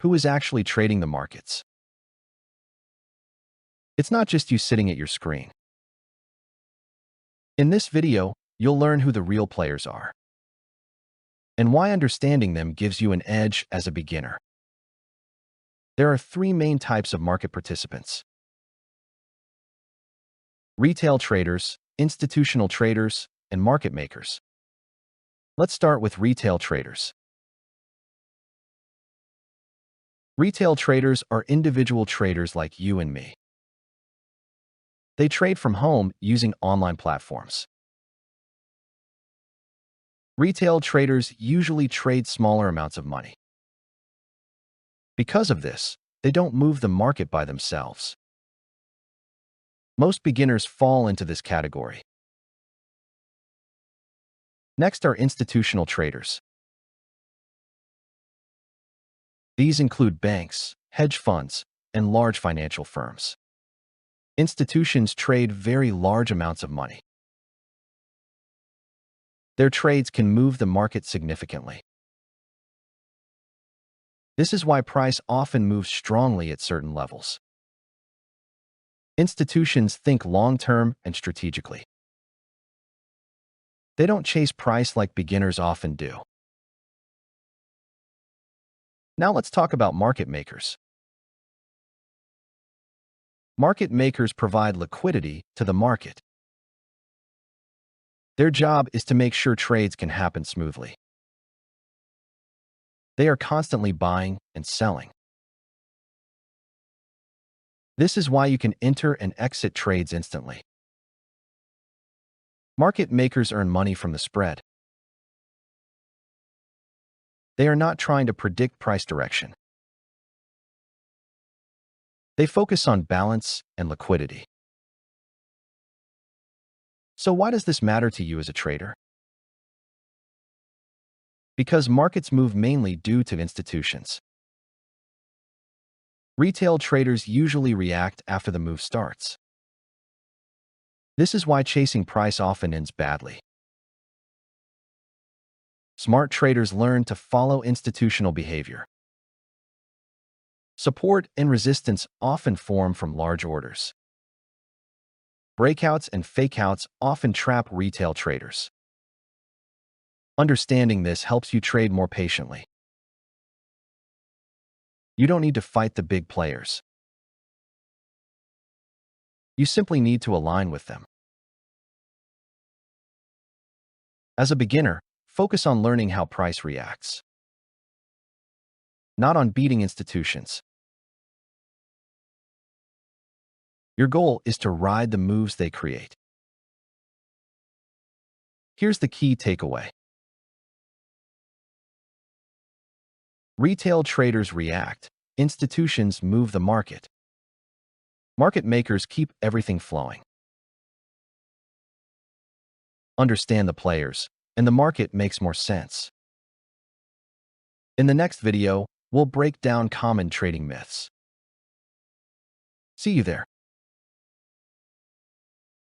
Who is actually trading the markets? It's not just you sitting at your screen. In this video, you'll learn who the real players are and why understanding them gives you an edge as a beginner. There are three main types of market participants: retail traders, institutional traders, and market makers. Let's start with retail traders. Retail traders are individual traders like you and me. They trade from home using online platforms. Retail traders usually trade smaller amounts of money. Because of this, they don't move the market by themselves. Most beginners fall into this category. Next are institutional traders. These include banks, hedge funds, and large financial firms. Institutions trade very large amounts of money. Their trades can move the market significantly. This is why price often moves strongly at certain levels. Institutions think long-term and strategically. They don't chase price like beginners often do. Now let's talk about market makers. Market makers provide liquidity to the market. Their job is to make sure trades can happen smoothly. They are constantly buying and selling. This is why you can enter and exit trades instantly. Market makers earn money from the spread. They are not trying to predict price direction. They focus on balance and liquidity. So why does this matter to you as a trader? Because markets move mainly due to institutions. Retail traders usually react after the move starts. This is why chasing price often ends badly. Smart traders learn to follow institutional behavior. Support and resistance often form from large orders. Breakouts and fakeouts often trap retail traders. Understanding this helps you trade more patiently. You don't need to fight the big players. You simply need to align with them. As a beginner, focus on learning how price reacts, not on beating institutions. Your goal is to ride the moves they create. Here's the key takeaway. Retail traders react, institutions move the market. Market makers keep everything flowing. Understand the players, and the market makes more sense. In the next video, we'll break down common trading myths. See you there.